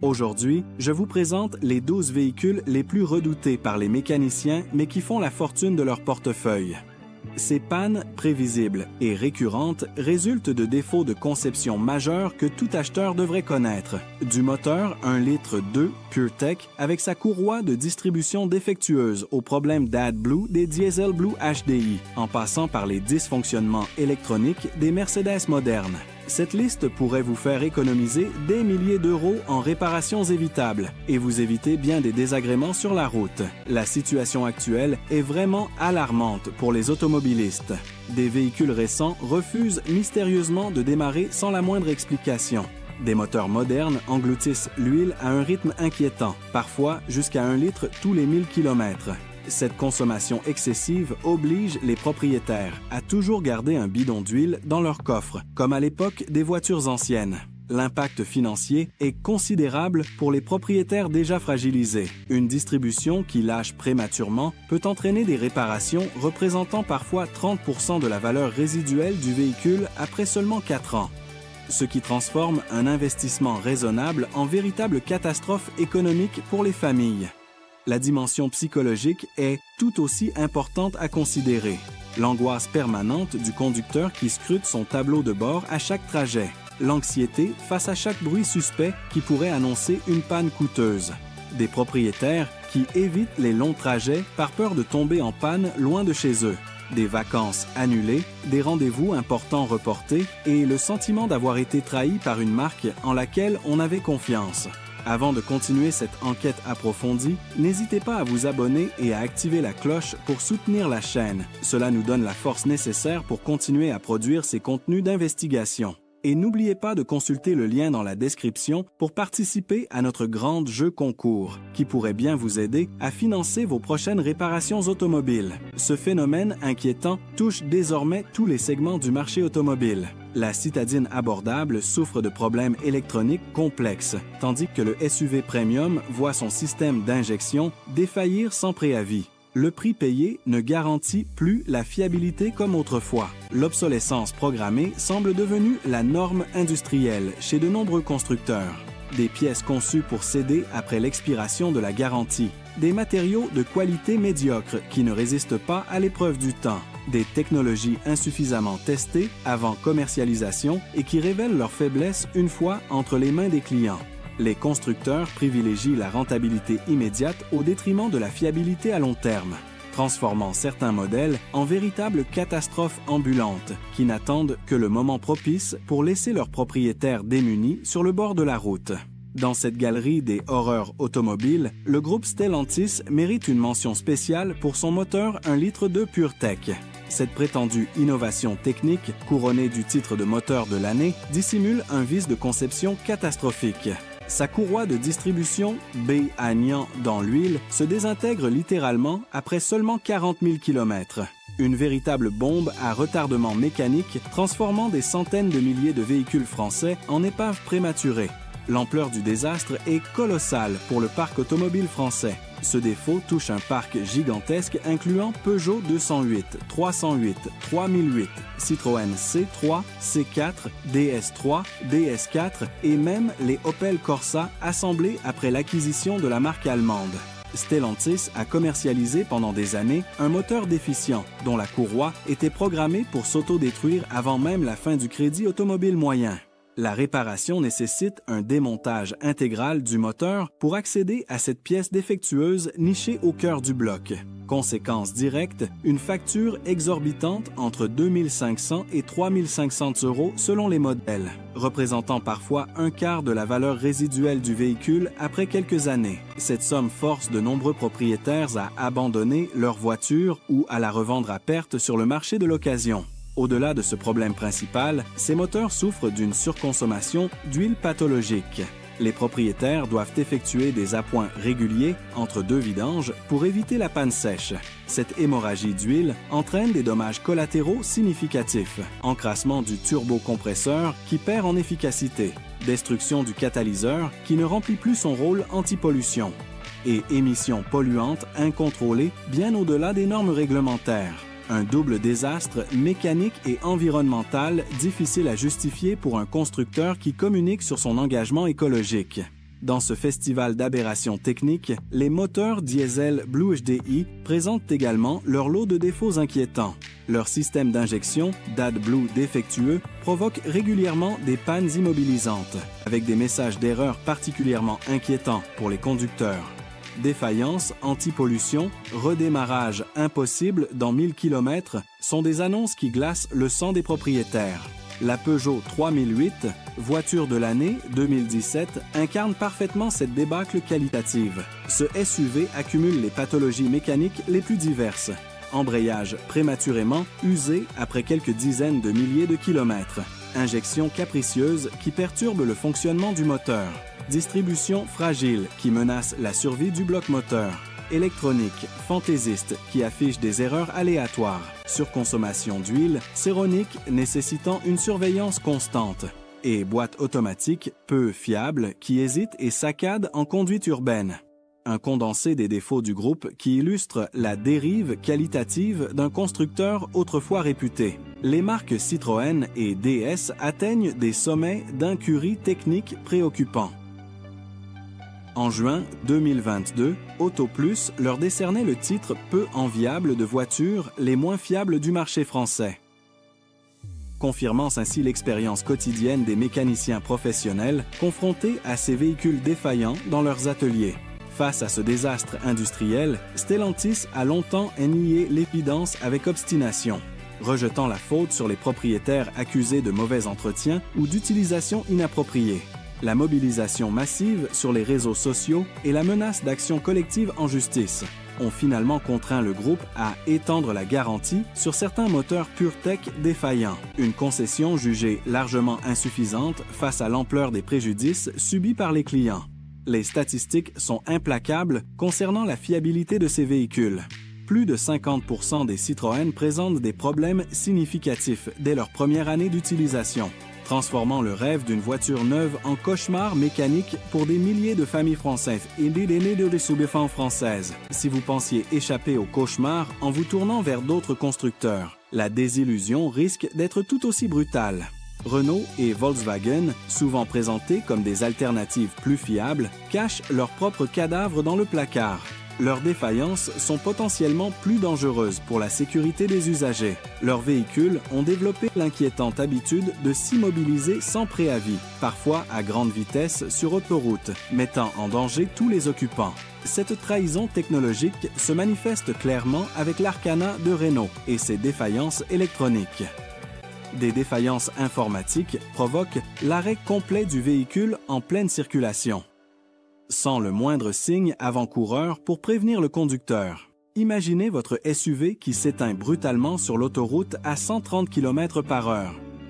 Aujourd'hui, je vous présente les 12 véhicules les plus redoutés par les mécaniciens mais qui font la fortune de leur portefeuille. Ces pannes, prévisibles et récurrentes, résultent de défauts de conception majeurs que tout acheteur devrait connaître. Du moteur 1,2 litre PureTech avec sa courroie de distribution défectueuse aux problèmes d'AdBlue des Diesel Blue HDI, en passant par les dysfonctionnements électroniques des Mercedes modernes. Cette liste pourrait vous faire économiser des milliers d'euros en réparations évitables et vous éviter bien des désagréments sur la route. La situation actuelle est vraiment alarmante pour les automobilistes. Des véhicules récents refusent mystérieusement de démarrer sans la moindre explication. Des moteurs modernes engloutissent l'huile à un rythme inquiétant, parfois jusqu'à 1 litre tous les 1000 km. Cette consommation excessive oblige les propriétaires à toujours garder un bidon d'huile dans leur coffre, comme à l'époque des voitures anciennes. L'impact financier est considérable pour les propriétaires déjà fragilisés. Une distribution qui lâche prématurément peut entraîner des réparations représentant parfois 30% de la valeur résiduelle du véhicule après seulement 4 ans. Ce qui transforme un investissement raisonnable en véritable catastrophe économique pour les familles. La dimension psychologique est tout aussi importante à considérer. L'angoisse permanente du conducteur qui scrute son tableau de bord à chaque trajet. L'anxiété face à chaque bruit suspect qui pourrait annoncer une panne coûteuse. Des propriétaires qui évitent les longs trajets par peur de tomber en panne loin de chez eux. Des vacances annulées, des rendez-vous importants reportés et le sentiment d'avoir été trahi par une marque en laquelle on avait confiance. Avant de continuer cette enquête approfondie, n'hésitez pas à vous abonner et à activer la cloche pour soutenir la chaîne. Cela nous donne la force nécessaire pour continuer à produire ces contenus d'investigation. Et n'oubliez pas de consulter le lien dans la description pour participer à notre grand jeu concours, qui pourrait bien vous aider à financer vos prochaines réparations automobiles. Ce phénomène inquiétant touche désormais tous les segments du marché automobile. La citadine abordable souffre de problèmes électroniques complexes, tandis que le SUV Premium voit son système d'injection défaillir sans préavis. Le prix payé ne garantit plus la fiabilité comme autrefois. L'obsolescence programmée semble devenue la norme industrielle chez de nombreux constructeurs. Des pièces conçues pour céder après l'expiration de la garantie. Des matériaux de qualité médiocre qui ne résistent pas à l'épreuve du temps. Des technologies insuffisamment testées avant commercialisation et qui révèlent leurs faiblesses une fois entre les mains des clients. Les constructeurs privilégient la rentabilité immédiate au détriment de la fiabilité à long terme, transformant certains modèles en véritables catastrophes ambulantes qui n'attendent que le moment propice pour laisser leurs propriétaires démunis sur le bord de la route. Dans cette galerie des horreurs automobiles, le groupe Stellantis mérite une mention spéciale pour son moteur 1,2 litre PureTech. Cette prétendue innovation technique, couronnée du titre de moteur de l'année, dissimule un vice de conception catastrophique. Sa courroie de distribution, Agnant dans l'huile, se désintègre littéralement après seulement 40 000 km. Une véritable bombe à retardement mécanique transformant des centaines de milliers de véhicules français en épaves prématurées. L'ampleur du désastre est colossale pour le parc automobile français. Ce défaut touche un parc gigantesque incluant Peugeot 208, 308, 3008, Citroën C3, C4, DS3, DS4 et même les Opel Corsa assemblés après l'acquisition de la marque allemande. Stellantis a commercialisé pendant des années un moteur déficient dont la courroie était programmée pour s'autodétruire avant même la fin du crédit automobile moyen. La réparation nécessite un démontage intégral du moteur pour accéder à cette pièce défectueuse nichée au cœur du bloc. Conséquence directe, une facture exorbitante entre 2 500 et 3 500 € selon les modèles, représentant parfois un quart de la valeur résiduelle du véhicule après quelques années. Cette somme force de nombreux propriétaires à abandonner leur voiture ou à la revendre à perte sur le marché de l'occasion. Au-delà de ce problème principal, ces moteurs souffrent d'une surconsommation d'huile pathologique. Les propriétaires doivent effectuer des appoints réguliers entre 2 vidanges pour éviter la panne sèche. Cette hémorragie d'huile entraîne des dommages collatéraux significatifs. Encrassement du turbocompresseur qui perd en efficacité, destruction du catalyseur qui ne remplit plus son rôle anti-pollution et émissions polluantes incontrôlées bien au-delà des normes réglementaires. Un double désastre mécanique et environnemental difficile à justifier pour un constructeur qui communique sur son engagement écologique. Dans ce festival d'aberrations techniques, les moteurs diesel Blue HDI présentent également leur lot de défauts inquiétants. Leur système d'injection, d'AdBlue défectueux, provoque régulièrement des pannes immobilisantes, avec des messages d'erreur particulièrement inquiétants pour les conducteurs. Défaillance, antipollution, redémarrage impossible dans 1000 km sont des annonces qui glacent le sang des propriétaires. La Peugeot 3008, voiture de l'année 2017, incarne parfaitement cette débâcle qualitative. Ce SUV accumule les pathologies mécaniques les plus diverses. Embrayage prématurément usé après quelques dizaines de milliers de kilomètres. Injection capricieuse qui perturbe le fonctionnement du moteur. Distribution fragile qui menace la survie du bloc moteur. Électronique fantaisiste qui affiche des erreurs aléatoires. Surconsommation d'huile, céronique nécessitant une surveillance constante. Et boîte automatique peu fiable qui hésite et saccade en conduite urbaine. Un condensé des défauts du groupe qui illustre la dérive qualitative d'un constructeur autrefois réputé. Les marques Citroën et DS atteignent des sommets d'incurie technique préoccupants. En juin 2022, AutoPlus leur décernait le titre peu enviable de voitures les moins fiables du marché français. Confirmant ainsi l'expérience quotidienne des mécaniciens professionnels confrontés à ces véhicules défaillants dans leurs ateliers. Face à ce désastre industriel, Stellantis a longtemps nié l'évidence avec obstination, rejetant la faute sur les propriétaires accusés de mauvais entretien ou d'utilisation inappropriée. La mobilisation massive sur les réseaux sociaux et la menace d'action collective en justice ont finalement contraint le groupe à étendre la garantie sur certains moteurs PureTech défaillants, une concession jugée largement insuffisante face à l'ampleur des préjudices subis par les clients. Les statistiques sont implacables concernant la fiabilité de ces véhicules. Plus de 50% des Citroën présentent des problèmes significatifs dès leur première année d'utilisation, transformant le rêve d'une voiture neuve en cauchemar mécanique pour des milliers de familles françaises et des aînés de sous-défense françaises. Si vous pensiez échapper au cauchemar en vous tournant vers d'autres constructeurs, la désillusion risque d'être tout aussi brutale. Renault et Volkswagen, souvent présentés comme des alternatives plus fiables, cachent leurs propres cadavres dans le placard. Leurs défaillances sont potentiellement plus dangereuses pour la sécurité des usagers. Leurs véhicules ont développé l'inquiétante habitude de s'immobiliser sans préavis, parfois à grande vitesse sur autoroute, mettant en danger tous les occupants. Cette trahison technologique se manifeste clairement avec l'Arcana de Renault et ses défaillances électroniques. Des défaillances informatiques provoquent l'arrêt complet du véhicule en pleine circulation, sans le moindre signe avant-coureur pour prévenir le conducteur. Imaginez votre SUV qui s'éteint brutalement sur l'autoroute à 130 km/h,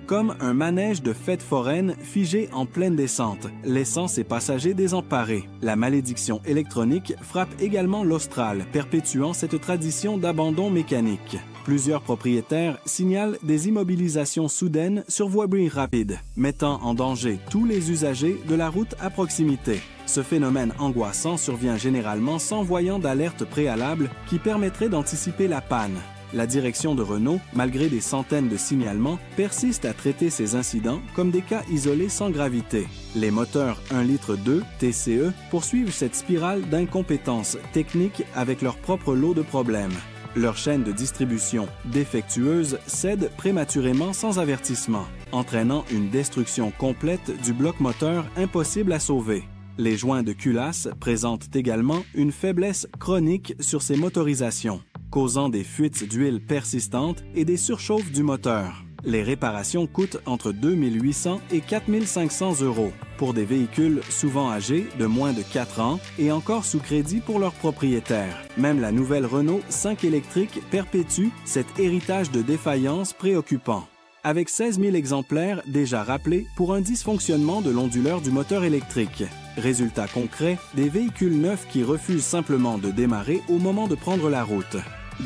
comme un manège de fête foraine figé en pleine descente, laissant ses passagers désemparés. La malédiction électronique frappe également l'Austral, perpétuant cette tradition d'abandon mécanique. Plusieurs propriétaires signalent des immobilisations soudaines sur voie rapide, mettant en danger tous les usagers de la route à proximité. Ce phénomène angoissant survient généralement sans voyant d'alerte préalable qui permettrait d'anticiper la panne. La direction de Renault, malgré des centaines de signalements, persiste à traiter ces incidents comme des cas isolés sans gravité. Les moteurs 1,2 litre TCE poursuivent cette spirale d'incompétence technique avec leur propre lot de problèmes. Leur chaîne de distribution défectueuse cède prématurément sans avertissement, entraînant une destruction complète du bloc moteur impossible à sauver. Les joints de culasse présentent également une faiblesse chronique sur ces motorisations, causant des fuites d'huile persistantes et des surchauffes du moteur. Les réparations coûtent entre 2 800 et 4 500 € pour des véhicules souvent âgés de moins de 4 ans et encore sous crédit pour leurs propriétaires. Même la nouvelle Renault 5 électrique perpétue cet héritage de défaillance préoccupant, avec 16 000 exemplaires déjà rappelés pour un dysfonctionnement de l'onduleur du moteur électrique. Résultat concret, des véhicules neufs qui refusent simplement de démarrer au moment de prendre la route.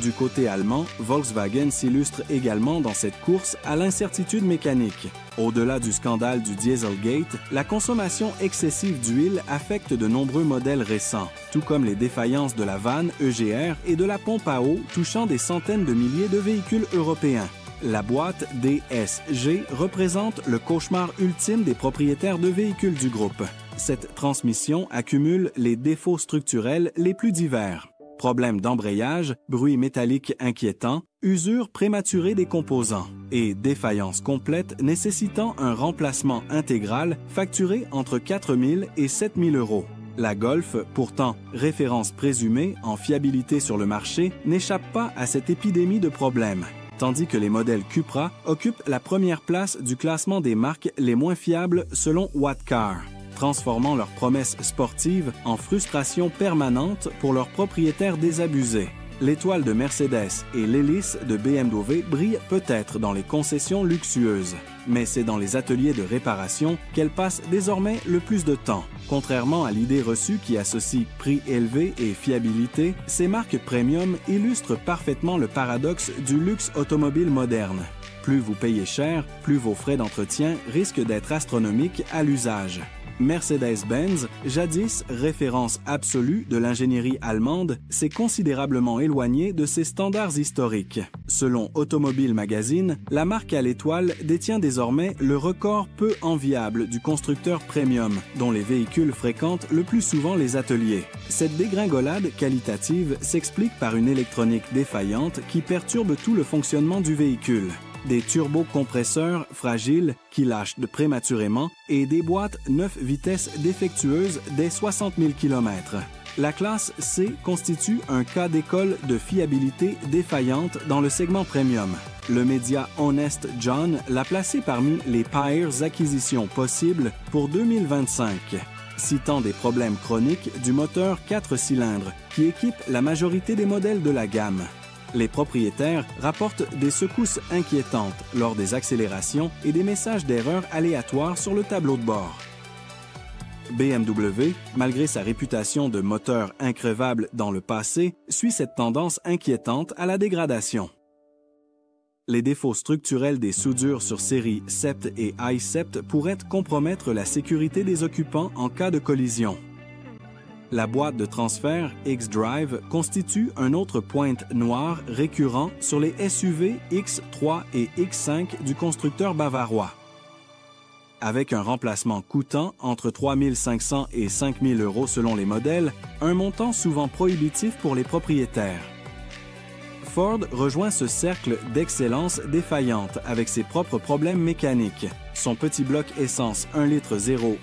Du côté allemand, Volkswagen s'illustre également dans cette course à l'incertitude mécanique. Au-delà du scandale du Dieselgate, la consommation excessive d'huile affecte de nombreux modèles récents, tout comme les défaillances de la vanne EGR et de la pompe à eau touchant des centaines de milliers de véhicules européens. La boîte DSG représente le cauchemar ultime des propriétaires de véhicules du groupe. Cette transmission accumule les défauts structurels les plus divers. Problèmes d'embrayage, bruit métallique inquiétant, usure prématurée des composants et défaillance complète nécessitant un remplacement intégral facturé entre 4 000 et 7 000 euros. La Golf, pourtant référence présumée en fiabilité sur le marché, n'échappe pas à cette épidémie de problèmes, tandis que les modèles Cupra occupent la première place du classement des marques les moins fiables selon What Car, transformant leurs promesses sportives en frustration permanente pour leurs propriétaires désabusés. L'étoile de Mercedes et l'hélice de BMW brillent peut-être dans les concessions luxueuses, mais c'est dans les ateliers de réparation qu'elles passent désormais le plus de temps. Contrairement à l'idée reçue qui associe prix élevé et fiabilité, ces marques premium illustrent parfaitement le paradoxe du luxe automobile moderne. Plus vous payez cher, plus vos frais d'entretien risquent d'être astronomiques à l'usage. Mercedes-Benz, jadis référence absolue de l'ingénierie allemande, s'est considérablement éloignée de ses standards historiques. Selon Automobile Magazine, la marque à l'étoile détient désormais le record peu enviable du constructeur premium, dont les véhicules fréquentent le plus souvent les ateliers. Cette dégringolade qualitative s'explique par une électronique défaillante qui perturbe tout le fonctionnement du véhicule. Des turbocompresseurs fragiles qui lâchent prématurément et des boîtes 9 vitesses défectueuses dès 60 000 km. La classe C constitue un cas d'école de fiabilité défaillante dans le segment premium. Le média Honest John l'a placé parmi les pires acquisitions possibles pour 2025, citant des problèmes chroniques du moteur 4 cylindres qui équipe la majorité des modèles de la gamme. Les propriétaires rapportent des secousses inquiétantes lors des accélérations et des messages d'erreur aléatoires sur le tableau de bord. BMW, malgré sa réputation de moteur increvable dans le passé, suit cette tendance inquiétante à la dégradation. Les défauts structurels des soudures sur série SEPT et iSEPT pourraient compromettre la sécurité des occupants en cas de collision. La boîte de transfert X-Drive constitue un autre pointe noire récurrent sur les SUV X3 et X5 du constructeur bavarois. Avec un remplacement coûtant entre 3 500 et 5 000 euros selon les modèles, un montant souvent prohibitif pour les propriétaires. Ford rejoint ce cercle d'excellence défaillante avec ses propres problèmes mécaniques. Son petit bloc essence 1,0 litre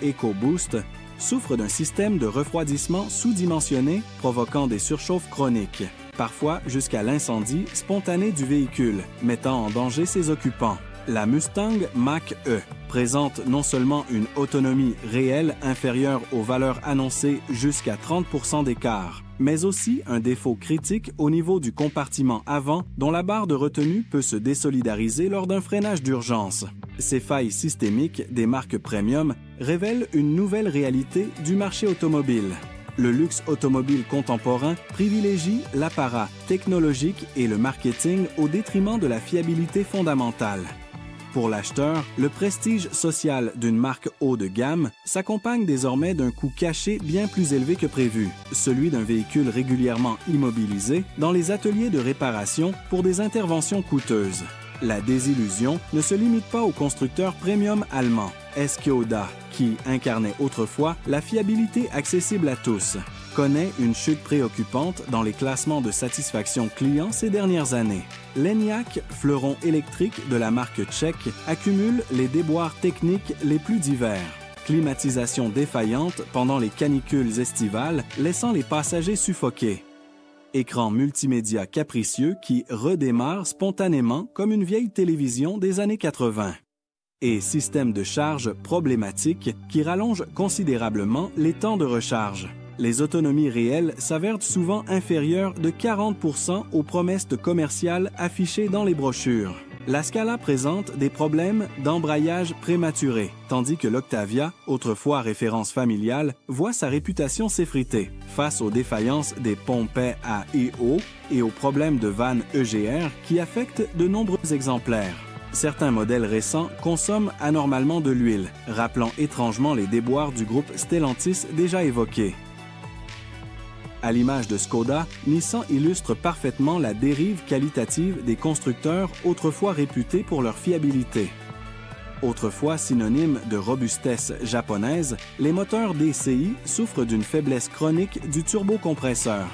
EcoBoost souffre d'un système de refroidissement sous-dimensionné provoquant des surchauffes chroniques, parfois jusqu'à l'incendie spontané du véhicule, mettant en danger ses occupants. La Mustang Mach-E présente non seulement une autonomie réelle inférieure aux valeurs annoncées jusqu'à 30 % d'écart, mais aussi un défaut critique au niveau du compartiment avant dont la barre de retenue peut se désolidariser lors d'un freinage d'urgence. Ces failles systémiques des marques premium révèlent une nouvelle réalité du marché automobile. Le luxe automobile contemporain privilégie l'apparat technologique et le marketing au détriment de la fiabilité fondamentale. Pour l'acheteur, le prestige social d'une marque haut de gamme s'accompagne désormais d'un coût caché bien plus élevé que prévu, celui d'un véhicule régulièrement immobilisé dans les ateliers de réparation pour des interventions coûteuses. La désillusion ne se limite pas aux constructeurs premium allemands, Skoda, qui incarnait autrefois la fiabilité accessible à tous, connaît une chute préoccupante dans les classements de satisfaction client ces dernières années. L'Enyaq, fleuron électrique de la marque tchèque, accumule les déboires techniques les plus divers. Climatisation défaillante pendant les canicules estivales, laissant les passagers suffoqués. Écran multimédia capricieux qui redémarre spontanément comme une vieille télévision des années 80. Et système de charge problématique qui rallonge considérablement les temps de recharge. Les autonomies réelles s'avèrent souvent inférieures de 40 % aux promesses commerciales affichées dans les brochures. La Scala présente des problèmes d'embrayage prématuré, tandis que l'Octavia, autrefois référence familiale, voit sa réputation s'effriter face aux défaillances des pompets à EO et aux problèmes de vannes EGR qui affectent de nombreux exemplaires. Certains modèles récents consomment anormalement de l'huile, rappelant étrangement les déboires du groupe Stellantis déjà évoqués. À l'image de Škoda, Nissan illustre parfaitement la dérive qualitative des constructeurs autrefois réputés pour leur fiabilité. Autrefois synonyme de robustesse japonaise, les moteurs DCI souffrent d'une faiblesse chronique du turbocompresseur,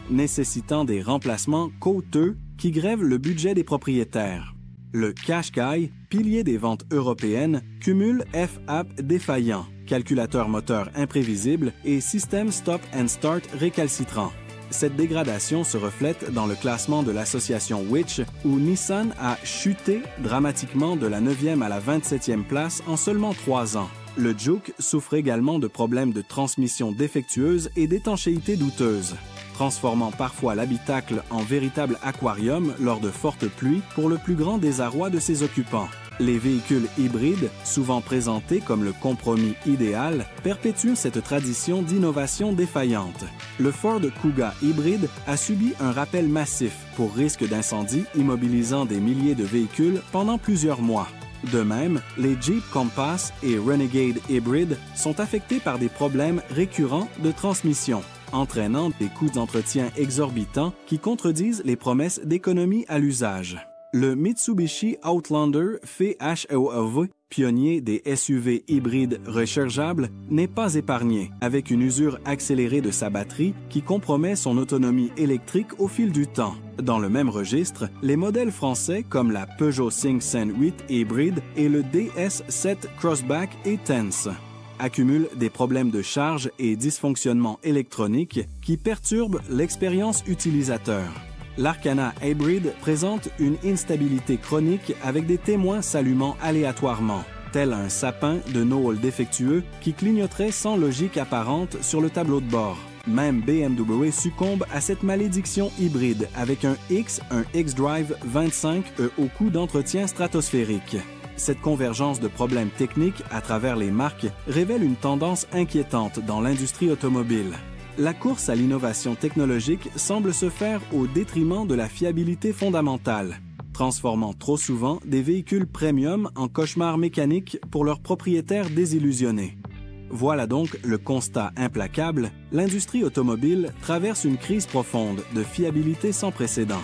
nécessitant des remplacements coûteux qui grèvent le budget des propriétaires. Le Qashqai, pilier des ventes européennes, cumule FAP défaillant, calculateur moteur imprévisible et système stop and start récalcitrant. Cette dégradation se reflète dans le classement de l'association Which, où Nissan a chuté dramatiquement de la 9e à la 27e place en seulement 3 ans. Le Juke souffre également de problèmes de transmission défectueuse et d'étanchéité douteuse, transformant parfois l'habitacle en véritable aquarium lors de fortes pluies pour le plus grand désarroi de ses occupants. Les véhicules hybrides, souvent présentés comme le compromis idéal, perpétuent cette tradition d'innovation défaillante. Le Ford Kuga hybride a subi un rappel massif pour risque d'incendie immobilisant des milliers de véhicules pendant plusieurs mois. De même, les Jeep Compass et Renegade Hybrid sont affectés par des problèmes récurrents de transmission, entraînant des coûts d'entretien exorbitants qui contredisent les promesses d'économie à l'usage. Le Mitsubishi Outlander PHEV, pionnier des SUV hybrides rechargeables, n'est pas épargné, avec une usure accélérée de sa batterie qui compromet son autonomie électrique au fil du temps. Dans le même registre, les modèles français comme la Peugeot 508 Hybrid et le DS7 Crossback et Tense accumulent des problèmes de charge et dysfonctionnements électroniques qui perturbent l'expérience utilisateur. L'Arcana Hybrid présente une instabilité chronique avec des témoins s'allumant aléatoirement, tel un sapin de Noël défectueux qui clignoterait sans logique apparente sur le tableau de bord. Même BMW succombe à cette malédiction hybride avec un xDrive 25E au coût d'entretien stratosphérique. Cette convergence de problèmes techniques à travers les marques révèle une tendance inquiétante dans l'industrie automobile. La course à l'innovation technologique semble se faire au détriment de la fiabilité fondamentale, transformant trop souvent des véhicules premium en cauchemars mécaniques pour leurs propriétaires désillusionnés. Voilà donc le constat implacable, l'industrie automobile traverse une crise profonde de fiabilité sans précédent.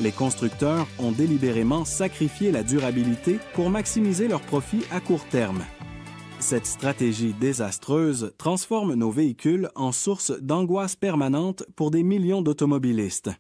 Les constructeurs ont délibérément sacrifié la durabilité pour maximiser leurs profits à court terme. Cette stratégie désastreuse transforme nos véhicules en source d'angoisse permanente pour des millions d'automobilistes.